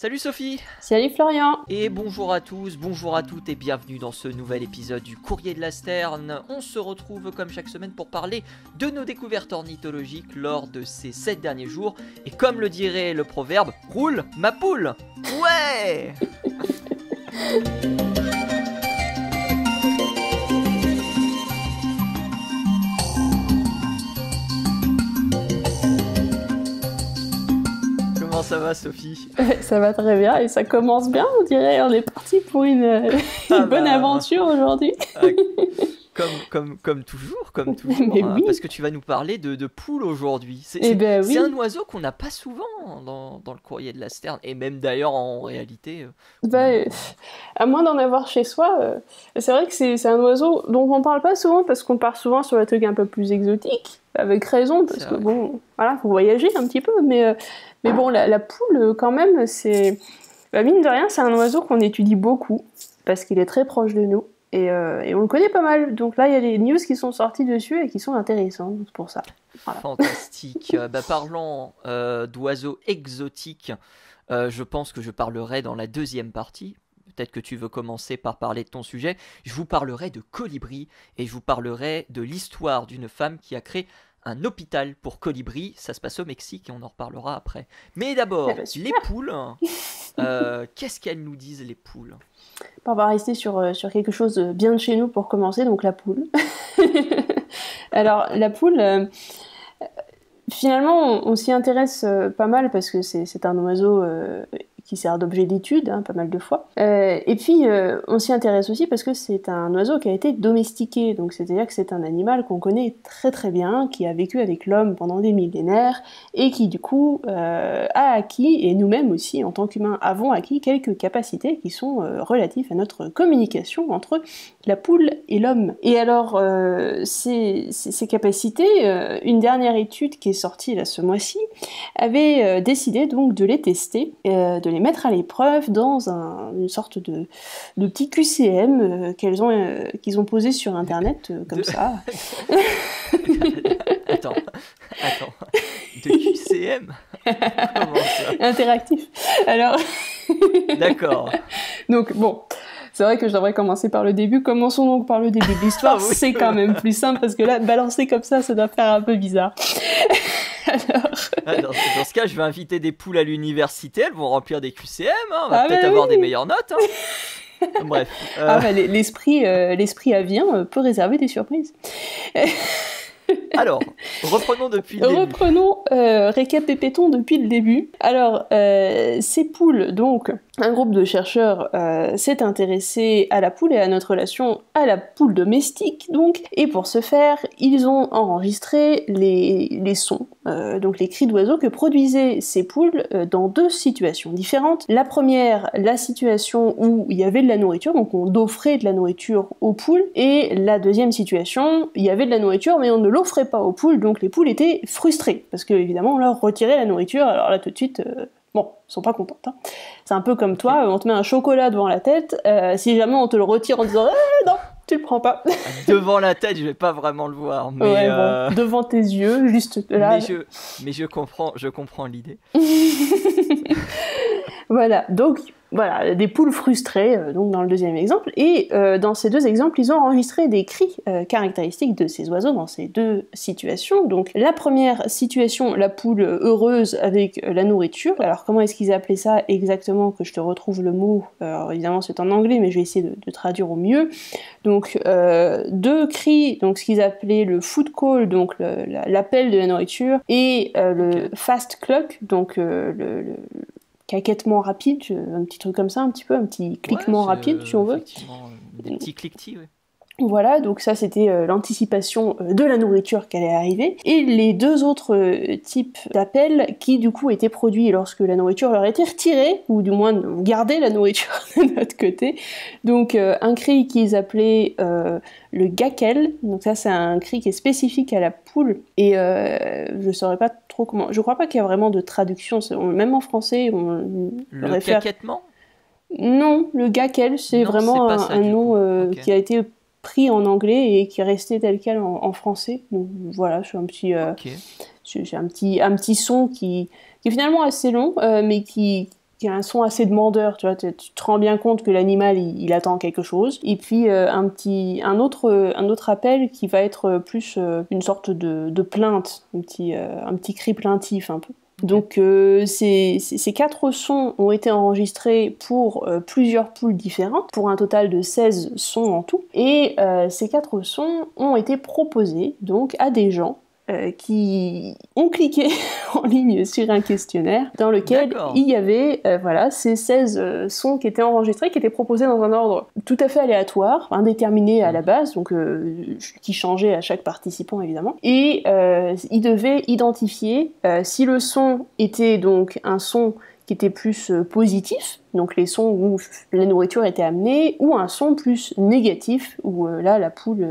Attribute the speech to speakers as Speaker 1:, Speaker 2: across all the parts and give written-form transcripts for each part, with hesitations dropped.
Speaker 1: Salut Sophie.
Speaker 2: Salut Florian.
Speaker 1: Et bonjour à tous, bonjour à toutes et bienvenue dans ce nouvel épisode du Courrier de la Sterne. On se retrouve comme chaque semaine pour parler de nos découvertes ornithologiques lors de ces 7 derniers jours. Et comme le dirait le proverbe, roule ma poule. Ouais. Comment ça va Sophie?
Speaker 2: Ça va très bien et ça commence bien, on dirait. On est parti pour une bonne aventure aujourd'hui.
Speaker 1: Comme toujours,
Speaker 2: Mais oui.
Speaker 1: parce que tu vas nous parler de poules aujourd'hui. C'est
Speaker 2: oui.
Speaker 1: un oiseau qu'on n'a pas souvent dans le Courrier de la Sterne, et même d'ailleurs en réalité.
Speaker 2: À moins d'en avoir chez soi, c'est vrai que c'est un oiseau dont on parle pas souvent parce qu'on part souvent sur des trucs un peu plus exotiques, avec raison, parce que bon, voilà, faut voyager un petit peu, mais bon, la poule, quand même, c'est... mine de rien, c'est un oiseau qu'on étudie beaucoup, parce qu'il est très proche de nous. Et on le connaît pas mal, donc là il y a des news qui sont sorties dessus et qui sont intéressantes, c'est pour ça. Voilà.
Speaker 1: Fantastique. Parlant d'oiseaux exotiques, je pense que je parlerai dans la deuxième partie. Peut-être que tu veux commencer par parler de ton sujet. Je vous parlerai de colibris et je vous parlerai de l'histoire d'une femme qui a créé un hôpital pour colibris. Ça se passe au Mexique et on en reparlera après. Mais d'abord, les poules. Qu'est-ce qu'elles nous disent, les poules?
Speaker 2: On va rester sur quelque chose de bien de chez nous pour commencer, donc la poule. Alors, la poule, finalement, on s'y intéresse pas mal parce que c'est un oiseau qui sert d'objet d'étude, pas mal de fois. Et puis, on s'y intéresse aussi parce que c'est un oiseau qui a été domestiqué, donc c'est-à-dire que c'est un animal qu'on connaît très très bien, qui a vécu avec l'homme pendant des millénaires, et qui du coup a acquis, et nous-mêmes aussi, en tant qu'humains, avons acquis quelques capacités qui sont relatives à notre communication entre la poule et l'homme. Et alors, ces capacités, une dernière étude qui est sortie là ce mois-ci, avait décidé donc de les tester, de les mettre à l'épreuve dans une sorte de petit QCM qu'ils ont posé sur internet comme ça.
Speaker 1: Attends, de QCM? Comment ça?
Speaker 2: Interactif. Alors.
Speaker 1: D'accord.
Speaker 2: Donc bon. C'est vrai que je devrais commencer par le début. Commençons donc par le début de l'histoire. Oui, c'est quand même plus simple parce que là, balancer comme ça doit faire un peu bizarre. Alors...
Speaker 1: dans ce cas, je vais inviter des poules à l'université. Elles vont remplir des QCM. On va peut-être avoir des meilleures notes. Bref.
Speaker 2: L'esprit avien peut réserver des surprises.
Speaker 1: Alors, reprenons depuis le début.
Speaker 2: Récapépétons depuis le début. Alors, ces poules, donc, un groupe de chercheurs s'est intéressé à la poule et à notre relation à la poule domestique, donc, et pour ce faire, ils ont enregistré les sons, donc les cris d'oiseaux que produisaient ces poules dans deux situations différentes. La première, la situation où il y avait de la nourriture, donc on offrait de la nourriture aux poules, et la deuxième situation, il y avait de la nourriture, mais on ne l'offrait pas aux poules, donc les poules étaient frustrées, parce que évidemment on leur retirait la nourriture, alors là tout de suite, bon, elles sont pas contentes. C'est un peu comme toi, on te met un chocolat devant la tête, si jamais on te le retire en disant non, tu le prends pas.
Speaker 1: Devant la tête, je vais pas vraiment le voir, mais
Speaker 2: ouais, bon, devant tes yeux, juste là.
Speaker 1: Mais je comprends l'idée.
Speaker 2: Voilà, donc voilà, des poules frustrées, donc dans le deuxième exemple, et dans ces deux exemples, ils ont enregistré des cris caractéristiques de ces oiseaux dans ces deux situations. Donc la première situation, la poule heureuse avec la nourriture. Alors comment est-ce qu'ils appelaient ça exactement, que je te retrouve le mot, alors évidemment c'est en anglais, mais je vais essayer de traduire au mieux. Donc deux cris, donc ce qu'ils appelaient le food call, donc l'appel de la nourriture, et le fast cluck, donc le caquettement rapide, un petit truc comme ça, un petit cliquement rapide, si on veut.
Speaker 1: Des petits cliquetis, ouais.
Speaker 2: Voilà, donc ça c'était l'anticipation de la nourriture qui allait arriver. Et les deux autres types d'appels qui du coup étaient produits lorsque la nourriture leur était retirée, ou du moins on gardait la nourriture de notre côté. Donc un cri qu'ils appelaient le gackel, donc ça c'est un cri qui est spécifique à la poule, et je saurais pas trop comment, je crois pas qu'il y a vraiment de traduction, même en français on
Speaker 1: le réfère... caquettement?
Speaker 2: Non, le gackel c'est vraiment un nom qui a été pris en anglais et qui est resté tel quel en français. Donc voilà, c'est un petit son qui est finalement assez long, mais qui qui a un son assez demandeur, tu vois, tu te rends bien compte que l'animal il attend quelque chose. Et puis un autre appel qui va être plus une sorte de plainte, un petit cri plaintif un peu. Donc ces 4 sons ont été enregistrés pour plusieurs poules différentes, pour un total de 16 sons en tout. Et ces 4 sons ont été proposés donc à des gens qui ont cliqué en ligne sur un questionnaire dans lequel il y avait ces 16 sons qui étaient enregistrés, qui étaient proposés dans un ordre tout à fait aléatoire, indéterminé à la base, donc qui changeait à chaque participant évidemment. Et ils devaient identifier si le son était donc un son qui était plus positif, donc les sons où la nourriture était amenée, ou un son plus négatif, où là la poule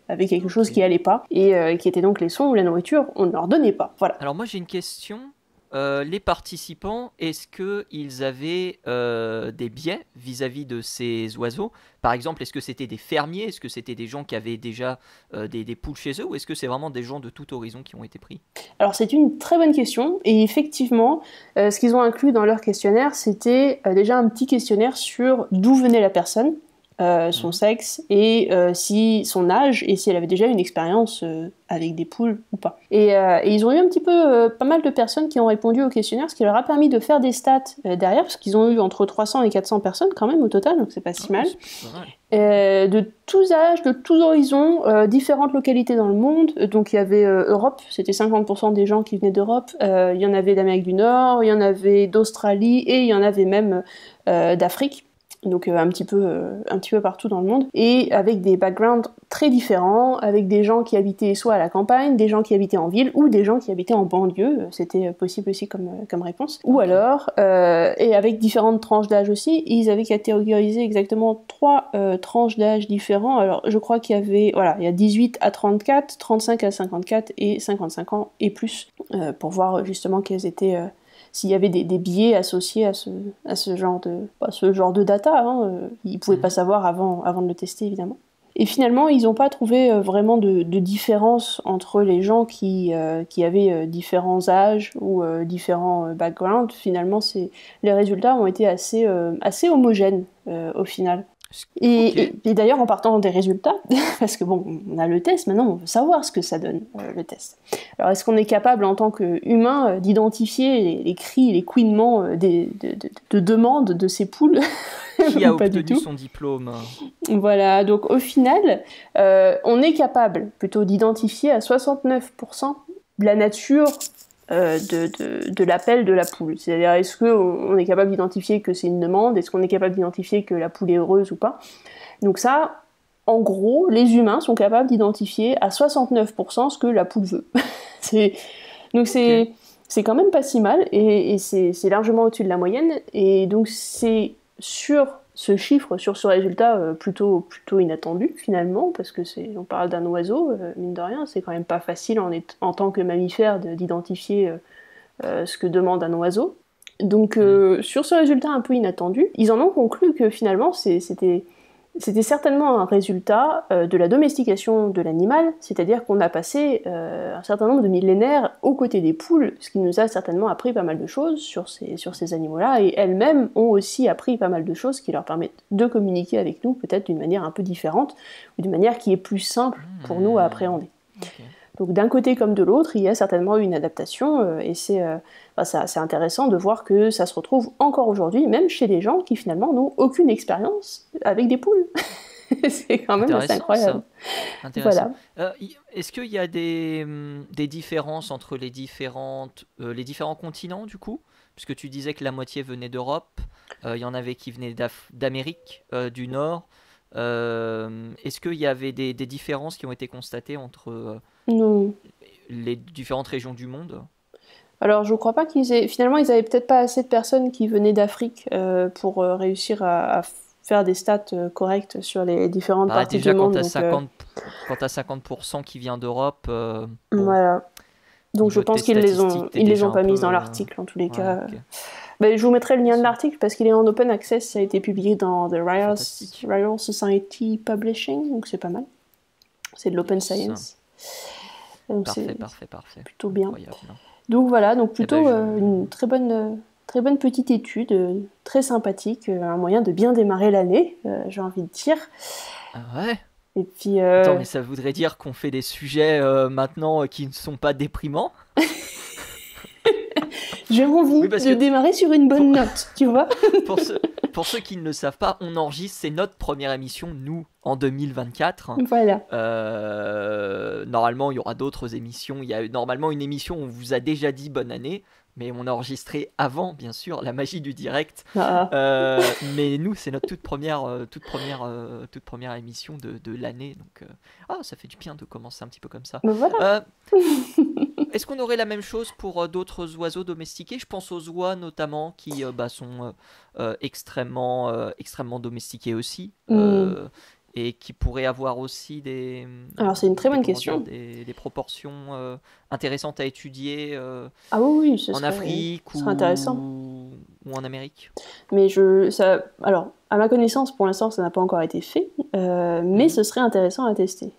Speaker 2: avait quelque chose qui allait pas, et qui étaient donc les sons où la nourriture, on ne leur donnait pas. Voilà.
Speaker 1: Alors moi j'ai une question. Les participants, est-ce qu'ils avaient des biais vis-à-vis de ces oiseaux? Par exemple, est-ce que c'était des fermiers? Est-ce que c'était des gens qui avaient déjà des poules chez eux? Ou est-ce que c'est vraiment des gens de tout horizon qui ont été pris?
Speaker 2: Alors c'est une très bonne question, et effectivement, ce qu'ils ont inclus dans leur questionnaire, c'était déjà un petit questionnaire sur d'où venait la personne, son sexe, et si son âge, et si elle avait déjà une expérience avec des poules ou pas. Et ils ont eu un petit peu pas mal de personnes qui ont répondu au questionnaire, ce qui leur a permis de faire des stats derrière, parce qu'ils ont eu entre 300 et 400 personnes quand même au total, donc c'est pas si mal. De tous âges, de tous horizons, différentes localités dans le monde. Donc il y avait Europe, c'était 50% des gens qui venaient d'Europe, il y en avait d'Amérique du Nord, il y en avait d'Australie, et il y en avait même d'Afrique. Donc un petit peu partout dans le monde, et avec des backgrounds très différents, avec des gens qui habitaient soit à la campagne, des gens qui habitaient en ville, ou des gens qui habitaient en banlieue, c'était possible aussi comme réponse. Ou alors, et avec différentes tranches d'âge aussi, ils avaient catégorisé exactement 3 tranches d'âge différents. Alors je crois qu'il y avait, il y a 18 à 34, 35 à 54 et 55 ans et plus, pour voir justement quels étaient... s'il y avait des biais associés à ce genre de data, ils ne pouvaient pas savoir avant de le tester, évidemment. Et finalement, ils n'ont pas trouvé vraiment de différence entre les gens qui avaient différents âges ou différents backgrounds. Finalement, les résultats ont été assez homogènes au final. Et d'ailleurs, en partant des résultats, parce que bon, on a le test, maintenant on veut savoir ce que ça donne, le test. Alors, est-ce qu'on est capable, en tant qu'humain, d'identifier les cris, les couinements de demande de ces poules?
Speaker 1: Qui a obtenu son diplôme?
Speaker 2: Voilà, donc au final, on est capable plutôt d'identifier à 69% la nature de l'appel de la poule. C'est-à-dire, est-ce qu'on est capable d'identifier que c'est une demande? Est-ce qu'on est capable d'identifier que la poule est heureuse ou pas? Donc ça, en gros, les humains sont capables d'identifier à 69% ce que la poule veut. Donc c'est quand même pas si mal, et c'est largement au-dessus de la moyenne, et donc c'est sur ce chiffre, sur ce résultat plutôt inattendu finalement, parce que on parle d'un oiseau, mine de rien, c'est quand même pas facile en tant que mammifère d'identifier ce que demande un oiseau. Donc sur ce résultat un peu inattendu, ils en ont conclu que finalement c'était certainement un résultat de la domestication de l'animal, c'est-à-dire qu'on a passé un certain nombre de millénaires aux côtés des poules, ce qui nous a certainement appris pas mal de choses sur ces animaux-là, et elles-mêmes ont aussi appris pas mal de choses qui leur permettent de communiquer avec nous, peut-être d'une manière un peu différente, ou d'une manière qui est plus simple pour nous à appréhender. Donc d'un côté comme de l'autre, il y a certainement eu une adaptation, et c'est intéressant de voir que ça se retrouve encore aujourd'hui, même chez des gens qui finalement n'ont aucune expérience avec des poules. C'est quand même assez incroyable.
Speaker 1: Intéressant. Voilà. Est-ce qu'il y a des différences entre les différents continents du coup? Puisque tu disais que la moitié venait d'Europe, il y en avait qui venaient d'Amérique du Nord. Est-ce qu'il y avait des différences qui ont été constatées entre les différentes régions du monde?
Speaker 2: Alors je crois pas finalement ils avaient peut-être pas assez de personnes qui venaient d'Afrique pour réussir à faire des stats correctes sur les différentes parties du monde.
Speaker 1: Quand t'as 50% qui vient d'Europe,
Speaker 2: voilà. Donc je pense qu'ils les ont pas mises dans l'article en tous les cas. Okay. Je vous mettrai le lien de l'article parce qu'il est en open access, ça a été publié dans The Royal Society Publishing, donc c'est pas mal. C'est de l'open science. Donc
Speaker 1: parfait.
Speaker 2: Plutôt bien.
Speaker 1: Incroyable.
Speaker 2: Donc voilà, donc plutôt une très bonne très bonne petite étude, très sympathique, un moyen de bien démarrer l'année, j'ai envie de dire.
Speaker 1: Ah ouais.
Speaker 2: Et puis,
Speaker 1: Attends, mais ça voudrait dire qu'on fait des sujets maintenant qui ne sont pas déprimants?
Speaker 2: j'ai envie
Speaker 1: Oui, parce
Speaker 2: de
Speaker 1: que
Speaker 2: démarrer sur une bonne note, tu vois.
Speaker 1: pour ceux, pour ceux qui ne le savent pas, on enregistre, c'est notre première émission, nous, en 2024.
Speaker 2: Voilà.
Speaker 1: Normalement, il y aura d'autres émissions. Il y a normalement une émission où on vous a déjà dit bonne année, mais on a enregistré avant, bien sûr, la magie du direct.
Speaker 2: Ah,
Speaker 1: Mais nous, c'est notre toute première émission de l'année. Donc, ça fait du bien de commencer un petit peu comme ça.
Speaker 2: ben voilà.
Speaker 1: Euh, Est-ce qu'on aurait la même chose pour d'autres oiseaux domestiqués? Je pense aux oies notamment qui sont extrêmement domestiqués aussi et qui pourraient avoir aussi
Speaker 2: Alors c'est une très bonne
Speaker 1: comment dire,
Speaker 2: question.
Speaker 1: des proportions intéressantes à étudier
Speaker 2: Ah oui, oui, ce
Speaker 1: en Afrique
Speaker 2: ce serait intéressant.
Speaker 1: ou en Amérique.
Speaker 2: Mais alors, à ma connaissance, pour l'instant, ça n'a pas encore été fait, mais ce serait intéressant à tester.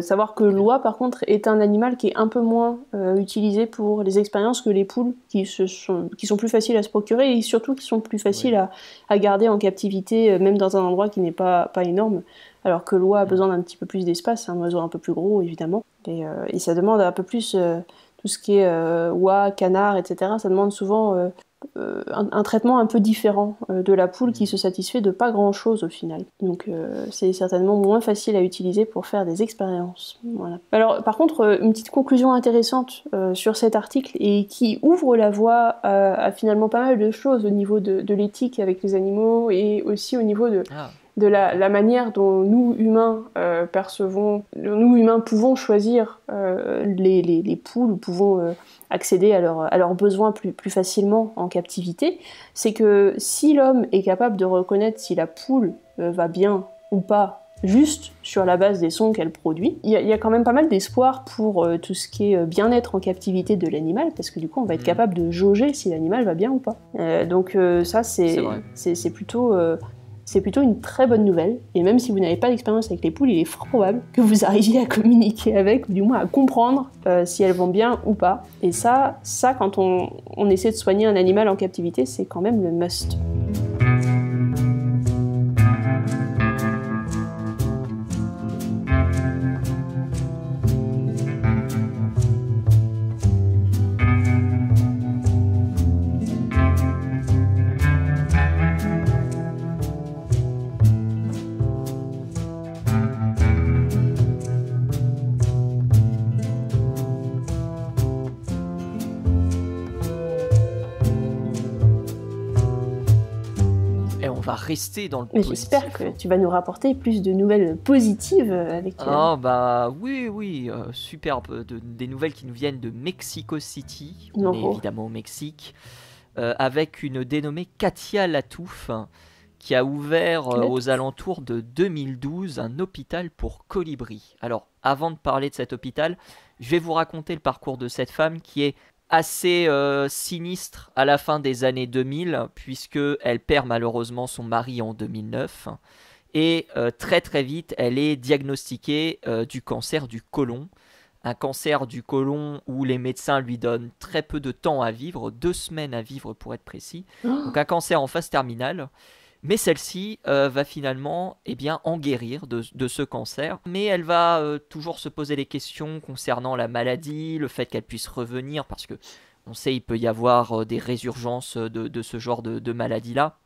Speaker 2: Savoir que l'oie, par contre, est un animal qui est un peu moins utilisé pour les expériences que les poules, qui sont plus faciles à se procurer et surtout qui sont plus faciles à garder en captivité, même dans un endroit qui n'est pas énorme. Alors que l'oie a besoin d'un petit peu plus d'espace, c'est un oiseau un peu plus gros, évidemment. Et ça demande un peu plus tout ce qui est oie, canard, etc. Ça demande souvent un traitement un peu différent de la poule qui se satisfait de pas grand chose au final. Donc c'est certainement moins facile à utiliser pour faire des expériences. Voilà. Alors par contre, une petite conclusion intéressante sur cet article et qui ouvre la voie à finalement pas mal de choses au niveau de l'éthique avec les animaux et aussi au niveau de la manière dont nous humains nous humains pouvons choisir les poules, ou pouvons accéder à leurs besoins plus facilement en captivité, c'est que si l'homme est capable de reconnaître si la poule va bien ou pas, juste sur la base des sons qu'elle produit, il y a quand même pas mal d'espoir pour tout ce qui est bien-être en captivité de l'animal, parce que du coup on va être capable de jauger si l'animal va bien ou pas. Donc ça c'est plutôt... c'est plutôt une très bonne nouvelle, et même si vous n'avez pas d'expérience avec les poules, il est fort probable que vous arriviez à communiquer avec, ou du moins à comprendre si elles vont bien ou pas. Et ça quand on essaie de soigner un animal en captivité, c'est quand même le must.
Speaker 1: Rester dans le
Speaker 2: Mais
Speaker 1: positif.
Speaker 2: j'espère que tu vas nous rapporter plus de nouvelles positives avec...
Speaker 1: Oui, superbe. Des nouvelles qui nous viennent de Mexico City, on est évidemment au Mexique, avec une dénommée Katia Latouf, qui a ouvert aux alentours de 2012 un hôpital pour colibris. Alors, avant de parler de cet hôpital, je vais vous raconter le parcours de cette femme qui est assez sinistre à la fin des années 2000, puisqu'elle perd malheureusement son mari en 2009. Et très très vite, elle est diagnostiquée du cancer du côlon. Un cancer du côlon où les médecins lui donnent très peu de temps à vivre, 2 semaines à vivre pour être précis. Donc un cancer en phase terminale. Mais celle-ci va finalement en guérir de ce cancer. Mais elle va toujours se poser des questions concernant la maladie, le fait qu'elle puisse revenir, parce que on sait il peut y avoir des résurgences de ce genre de maladie-là.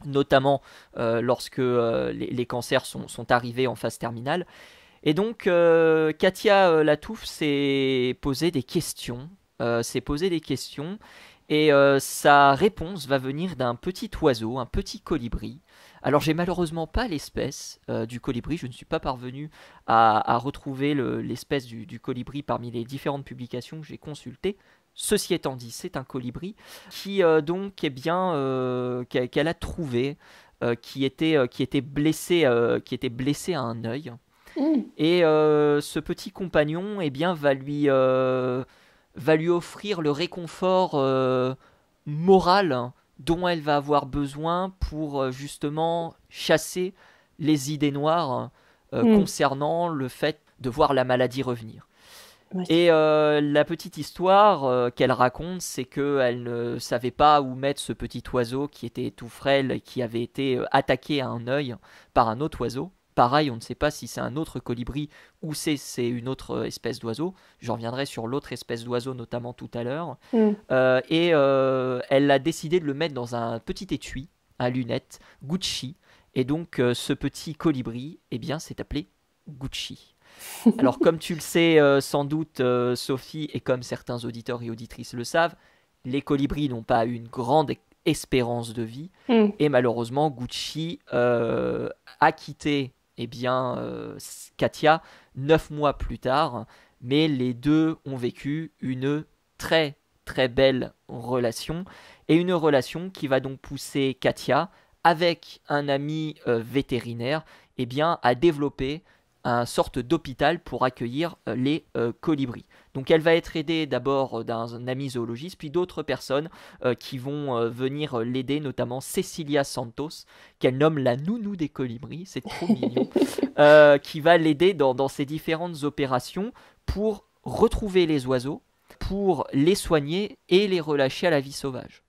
Speaker 1: Notamment lorsque les cancers sont arrivés en phase terminale. Et donc Katia Latouf s'est posé des questions. Et sa réponse va venir d'un petit oiseau, un petit colibri. Alors j'ai malheureusement pas l'espèce du colibri, je ne suis pas parvenu à retrouver l'espèce du colibri parmi les différentes publications que j'ai consultées. Ceci étant dit, c'est un colibri qui qu'elle a trouvé, qui était blessé à un œil. Et ce petit compagnon va lui offrir le réconfort moral dont elle va avoir besoin pour justement chasser les idées noires concernant le fait de voir la maladie revenir.
Speaker 2: Ouais.
Speaker 1: Et la petite histoire qu'elle raconte, c'est qu'elle ne savait pas où mettre ce petit oiseau qui était tout frêle et qui avait été attaqué à un œil par un autre oiseau. Pareil, on ne sait pas si c'est un autre colibri ou c'est une autre espèce d'oiseau. Je reviendrai sur l'autre espèce d'oiseau notamment tout à l'heure.
Speaker 2: Mm.
Speaker 1: Elle a décidé de le mettre dans un petit étui à lunettes, Gucci. Et donc ce petit colibri, eh bien, s'est appelé Gucci. Alors, comme tu le sais sans doute, Sophie, et comme certains auditeurs et auditrices le savent, les colibris n'ont pas une grande espérance de vie.
Speaker 2: Mm.
Speaker 1: Et malheureusement, Gucci a quitté eh bien, Katia 9 mois plus tard. Mais les deux ont vécu une très très belle relation. Et une relation qui va donc pousser Katia, avec un ami vétérinaire, eh bien, à développer un sorte d'hôpital pour accueillir les colibris. Donc elle va être aidée d'abord d'un ami zoologiste, puis d'autres personnes qui vont venir l'aider, notamment Cecilia Santos, qu'elle nomme la nounou des colibris, c'est trop mignon, qui va l'aider dans ses différentes opérations pour retrouver les oiseaux, pour les soigner et les relâcher à la vie sauvage.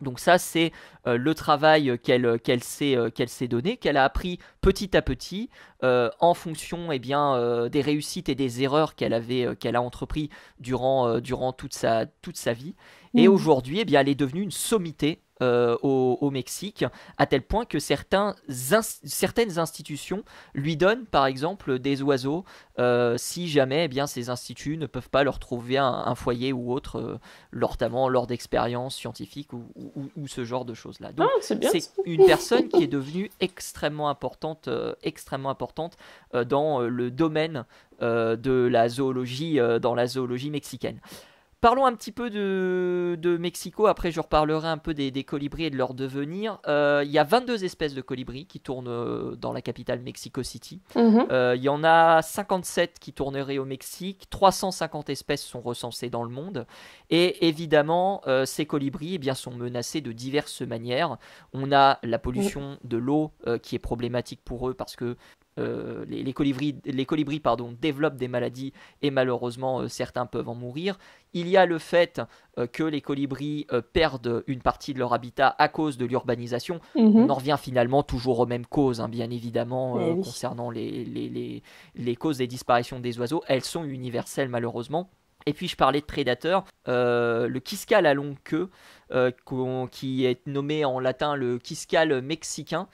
Speaker 1: Donc ça, c'est le travail qu'elle s'est donné, qu'elle a appris petit à petit en fonction eh bien, des réussites et des erreurs qu'elle a entrepris durant toute sa vie. Et aujourd'hui, eh bien, elle est devenue une sommité au Mexique, à tel point que certaines institutions lui donnent par exemple des oiseaux si jamais eh bien, ces instituts ne peuvent pas leur trouver un foyer ou autre, notamment lors d'expériences scientifiques ou ce genre de choses-là. Donc
Speaker 2: c'est bien,
Speaker 1: c'est
Speaker 2: ça.
Speaker 1: une personne qui est devenue extrêmement importante dans le domaine de la zoologie, dans la zoologie mexicaine. Parlons un petit peu de Mexico, après je reparlerai un peu des colibris et de leur devenir. Il y a 22 espèces de colibris qui tournent dans la capitale Mexico City.
Speaker 2: Mhm.
Speaker 1: Il y en a 57 qui tourneraient au Mexique, 350 espèces sont recensées dans le monde. Et évidemment, ces colibris eh bien, sont menacés de diverses manières. On a la pollution de l'eau qui est problématique pour eux parce que les colibris développent des maladies et malheureusement certains peuvent en mourir. Il y a le fait que les colibris perdent une partie de leur habitat à cause de l'urbanisation. On en revient finalement toujours aux mêmes causes, hein, bien évidemment,
Speaker 2: Eh oui.
Speaker 1: concernant les causes des disparitions des oiseaux. Elles sont universelles malheureusement. Et puis je parlais de prédateurs, le quiscal à longue queue, qui est nommé en latin le quiscal mexicain,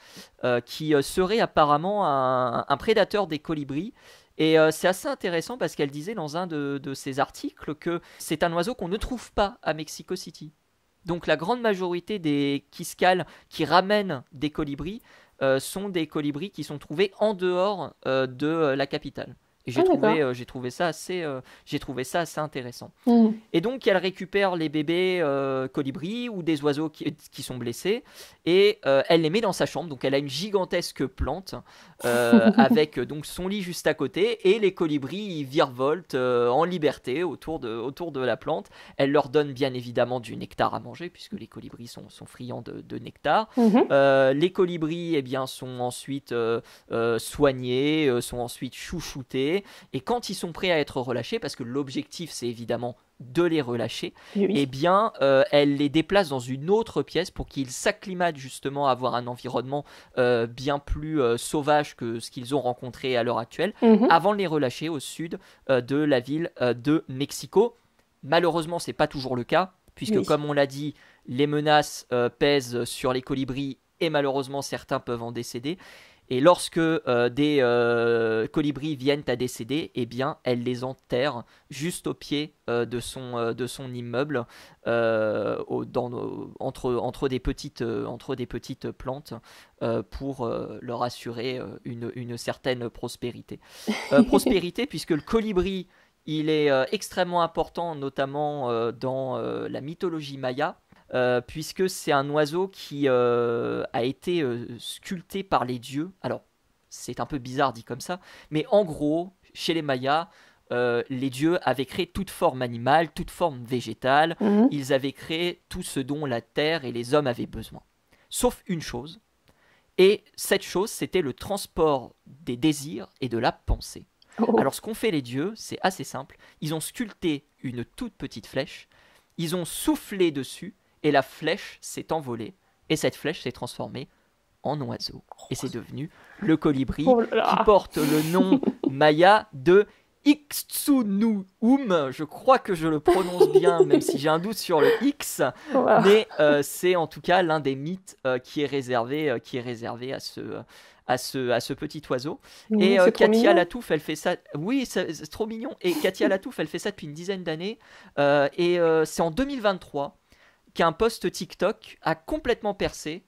Speaker 1: qui serait apparemment un prédateur des colibris. Et c'est assez intéressant parce qu'elle disait dans un de ses articles que c'est un oiseau qu'on ne trouve pas à Mexico City. Donc la grande majorité des quiscales qui ramènent des colibris sont des colibris qui sont trouvés en dehors de la capitale. Et j'ai trouvé ça assez intéressant. Et donc elle récupère les bébés colibris ou des oiseaux qui sont blessés et elle les met dans sa chambre. Donc elle a une gigantesque plante avec donc son lit juste à côté et les colibris ils virevoltent en liberté autour de la plante. Elle leur donne bien évidemment du nectar à manger puisque les colibris sont friands de nectar. Les colibris eh bien, sont ensuite soignés, sont ensuite chouchoutés. Et quand ils sont prêts à être relâchés, parce que l'objectif c'est évidemment de les relâcher,
Speaker 2: Oui.
Speaker 1: eh bien elle les déplace dans une autre pièce pour qu'ils s'acclimatent justement à avoir un environnement bien plus sauvage que ce qu'ils ont rencontré à l'heure actuelle, avant de les relâcher au sud de la ville de Mexico. Malheureusement c'est pas toujours le cas, puisque comme on l'a dit, les menaces pèsent sur les colibris et malheureusement certains peuvent en décéder. Et lorsque des colibris viennent à décéder, eh bien, elle les enterre juste au pied de son immeuble, entre des petites plantes, pour leur assurer une certaine prospérité. Prospérité puisque le colibri, il est extrêmement important, notamment dans la mythologie maya. Puisque c'est un oiseau qui a été sculpté par les dieux. Alors, c'est un peu bizarre dit comme ça, mais en gros, chez les Mayas, les dieux avaient créé toute forme animale, toute forme végétale. Ils avaient créé tout ce dont la terre et les hommes avaient besoin. Sauf une chose, et cette chose, c'était le transport des désirs et de la pensée.
Speaker 2: Oh.
Speaker 1: Alors ce qu'ont fait les dieux, c'est assez simple. Ils ont sculpté une toute petite flèche, ils ont soufflé dessus, et la flèche s'est envolée, et cette flèche s'est transformée en oiseau. Et c'est devenu le colibri
Speaker 2: Oh là
Speaker 1: qui
Speaker 2: là.
Speaker 1: porte le nom maya de Ixtsunuum. Je crois que je le prononce bien, même si j'ai un doute sur le X.
Speaker 2: Wow.
Speaker 1: Mais c'est en tout cas l'un des mythes qui est réservé à ce petit oiseau. Et
Speaker 2: C'est trop
Speaker 1: Katia
Speaker 2: mignon.
Speaker 1: Latouf, elle fait ça. Oui, c'est trop mignon. Et Katia Latouf, elle fait ça depuis une dizaine d'années. C'est en 2023 qu'un post TikTok a complètement percé.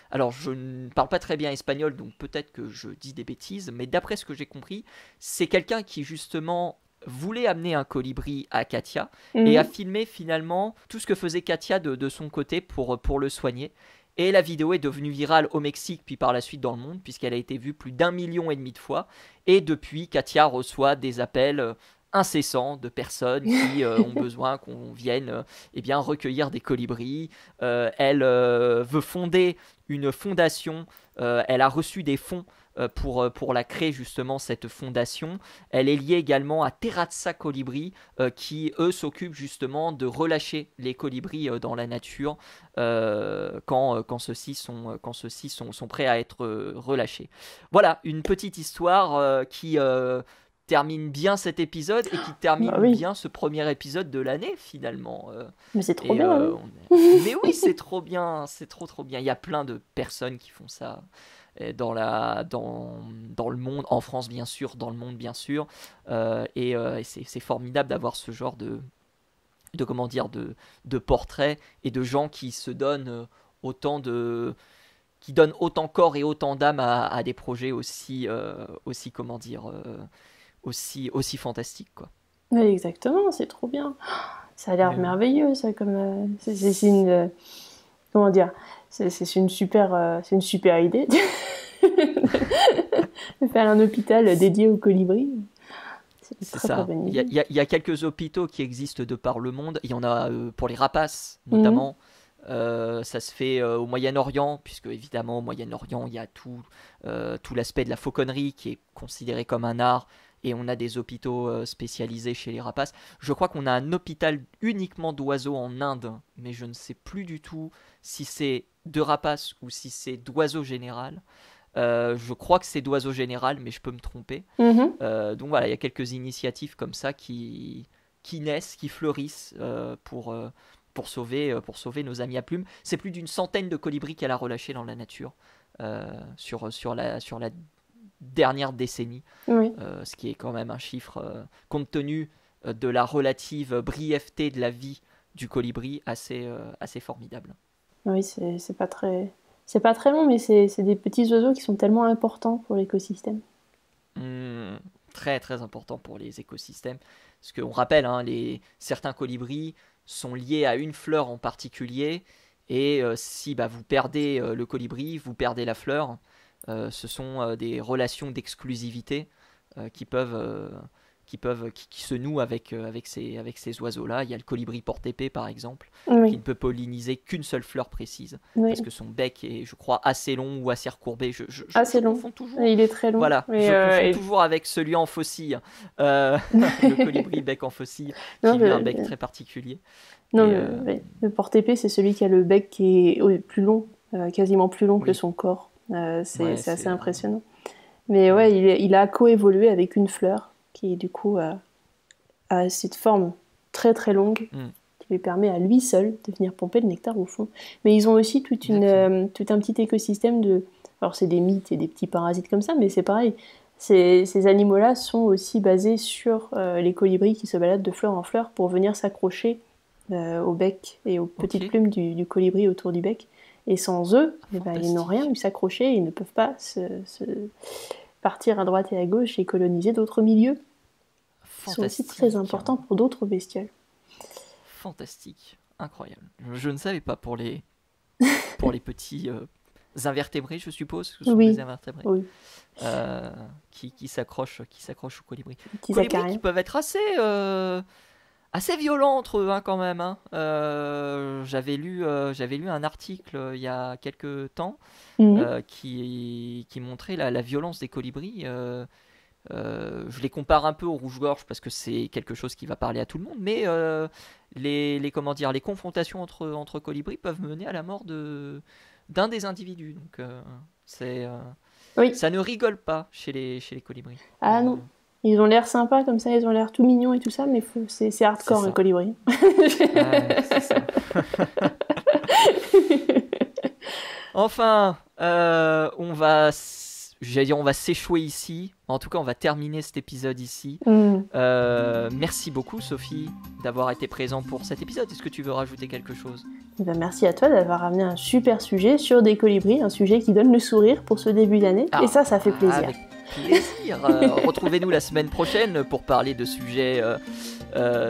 Speaker 1: Alors, je ne parle pas très bien espagnol, donc peut-être que je dis des bêtises, mais d'après ce que j'ai compris, c'est quelqu'un qui justement voulait amener un colibri à Katia et a
Speaker 2: Mhm.
Speaker 1: filmé finalement tout ce que faisait Katia de son côté pour le soigner. Et la vidéo est devenue virale au Mexique, puis par la suite dans le monde, puisqu'elle a été vue plus d'1,5 million de fois. Et depuis, Katia reçoit des appels incessants de personnes qui ont besoin qu'on vienne eh bien, recueillir des colibris. Elle veut fonder une fondation. Elle a reçu des fonds pour la créer justement cette fondation. Elle est liée également à Terrazza Colibri qui eux s'occupent justement de relâcher les colibris dans la nature quand ceux-ci sont prêts à être relâchés. Voilà, une petite histoire qui termine bien cet épisode et qui
Speaker 2: Bah
Speaker 1: termine
Speaker 2: oui,
Speaker 1: bien ce premier épisode de l'année finalement.
Speaker 2: mais c'est trop
Speaker 1: Et
Speaker 2: bien, oui.
Speaker 1: mais oui, c'est trop bien, c'est trop bien. Il y a plein de personnes qui font ça dans le monde, en France bien sûr, dans le monde bien sûr. Et c'est formidable d'avoir ce genre de comment dire de portraits et de gens qui se donnent autant de qui donnent autant corps et autant d'âme à des projets aussi comment dire aussi fantastiques quoi.
Speaker 2: Oui, exactement, c'est trop bien. Ça a l'air
Speaker 1: Mais oui.
Speaker 2: merveilleux, ça, comme c'est une comment dire, c'est une super idée de faire un hôpital dédié aux colibris. C'est une
Speaker 1: C'est
Speaker 2: très très
Speaker 1: ça.
Speaker 2: bonne
Speaker 1: Il y, a,
Speaker 2: idée.
Speaker 1: il y a- il y a quelques hôpitaux qui existent de par le monde. Il y en a pour les rapaces,
Speaker 2: Mhm.
Speaker 1: notamment. Ça se fait au Moyen-Orient, puisque évidemment au Moyen-Orient, il y a tout l'aspect de la fauconnerie qui est considéré comme un art. Et on a des hôpitaux spécialisés chez les rapaces. Je crois qu'on a un hôpital uniquement d'oiseaux en Inde, mais je ne sais plus du tout si c'est de rapaces ou si c'est d'oiseaux général. Je crois que c'est d'oiseaux général, mais je peux me tromper.
Speaker 2: Mhm.
Speaker 1: Donc voilà, il y a quelques initiatives comme ça qui naissent, qui fleurissent pour sauver nos amis à plumes. C'est plus d'une centaine de colibris qu'elle a relâchés dans la nature sur la dernière décennie,
Speaker 2: Oui,
Speaker 1: ce qui est quand même un chiffre, compte tenu de la relative brièveté de la vie du colibri, assez formidable.
Speaker 2: oui, c'est pas très long, mais c'est des petits oiseaux qui sont tellement importants pour l'écosystème.
Speaker 1: Hmm, très très important pour les écosystèmes. Parce qu'on rappelle, hein, certains colibris sont liés à une fleur en particulier. Et si bah, vous perdez le colibri, vous perdez la fleur. Ce sont des relations d'exclusivité qui peuvent, qui se nouent avec ces oiseaux-là. Il y a le colibri porte-épée par exemple, qui
Speaker 2: Oui,
Speaker 1: ne peut polliniser qu'une seule fleur précise,
Speaker 2: oui.
Speaker 1: parce que son bec est, je crois, assez long ou assez recourbé.
Speaker 2: Ah,
Speaker 1: Je
Speaker 2: c'est long.
Speaker 1: confonds toujours.
Speaker 2: Et il est très long.
Speaker 1: Voilà,
Speaker 2: Mais,
Speaker 1: je confonds toujours avec celui en faucille, euh, le colibri bec en faucille,
Speaker 2: non,
Speaker 1: qui lui a un bec très particulier.
Speaker 2: non,
Speaker 1: Et
Speaker 2: oui. Le porte-épée, c'est celui qui a le bec qui est plus long, quasiment plus long que
Speaker 1: oui,
Speaker 2: son corps.
Speaker 1: ouais,
Speaker 2: C'est assez
Speaker 1: c'est.
Speaker 2: impressionnant. Mais
Speaker 1: Mm,
Speaker 2: ouais, il a coévolué avec une fleur qui, du coup, a cette forme très très longue
Speaker 1: mm,
Speaker 2: qui lui permet à lui seul de venir pomper le nectar au fond. Mais ils ont aussi
Speaker 1: exactement.
Speaker 2: tout un petit écosystème de... Alors c'est des mythes et des petits parasites comme ça, mais c'est pareil. Ces animaux-là sont aussi basés sur les colibris qui se baladent de fleur en fleur pour venir s'accrocher au bec et aux petites
Speaker 1: Ok,
Speaker 2: plumes du colibri autour du bec. Et sans eux, eh ben, ils n'ont rien
Speaker 1: fantastique.
Speaker 2: où s'accrocher, ils ne peuvent pas partir à droite et à gauche et coloniser d'autres milieux qui sont aussi très
Speaker 1: Fantastique.
Speaker 2: importants pour d'autres bestioles.
Speaker 1: Fantastique. Incroyable. Je ne savais pas pour les petits invertébrés, je suppose, que ce sont des
Speaker 2: Oui,
Speaker 1: invertébrés,
Speaker 2: oui,
Speaker 1: qui s'accrochent au colibri.
Speaker 2: les petits
Speaker 1: Colibris qui
Speaker 2: acariens.
Speaker 1: peuvent être assez violents entre eux hein, quand même. Hein. J'avais lu un article il y a quelques temps
Speaker 2: Mhm.
Speaker 1: qui montrait la violence des colibris. je les compare un peu au rouge-gorge parce que c'est quelque chose qui va parler à tout le monde, mais les confrontations entre colibris peuvent mener à la mort d'un des individus. Donc
Speaker 2: Oui.
Speaker 1: ça ne rigole pas chez les colibris.
Speaker 2: Ah non. Ils ont l'air sympas comme ça, ils ont l'air tout mignons et tout ça, mais c'est hardcore un colibri.
Speaker 1: C'est ça. Enfin, on va s'échouer ici. En tout cas, on va terminer cet épisode ici. Merci beaucoup, Sophie, d'avoir été présente pour cet épisode. Est-ce que tu veux rajouter quelque chose ?
Speaker 2: Merci à toi d'avoir ramené un super sujet sur des colibris, un sujet qui donne le sourire pour ce début d'année. Et ça fait plaisir.
Speaker 1: Avec plaisir. Retrouvez-nous la semaine prochaine pour parler de sujets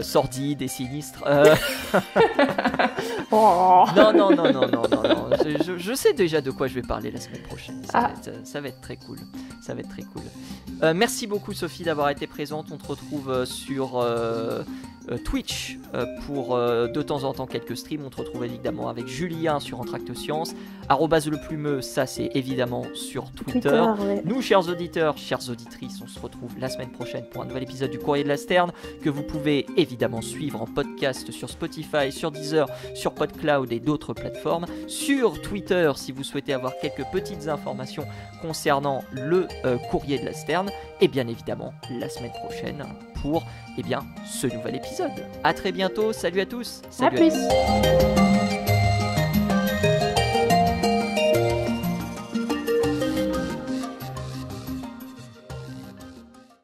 Speaker 1: sordides et sinistres.
Speaker 2: Oh.
Speaker 1: Non. Je sais déjà de quoi je vais parler la semaine prochaine. Ça va être très cool. Merci beaucoup, Sophie, d'avoir été présente. On te retrouve sur Twitch pour de temps en temps quelques streams. On te retrouve évidemment avec Julien sur Entracte Science, @leplumeux, ça c'est évidemment sur Twitter.
Speaker 2: Ouais.
Speaker 1: Nous, chers auditeurs, chères auditrices, on se retrouve la semaine prochaine pour un nouvel épisode du Courrier de la Sterne, que vous pouvez évidemment suivre en podcast sur Spotify, sur Deezer, sur PodCloud et d'autres plateformes, sur Twitter si vous souhaitez avoir quelques petites informations concernant le Courrier de la Sterne, et bien évidemment la semaine prochaine pour ce nouvel épisode. À très bientôt, salut à tous.
Speaker 2: À plus.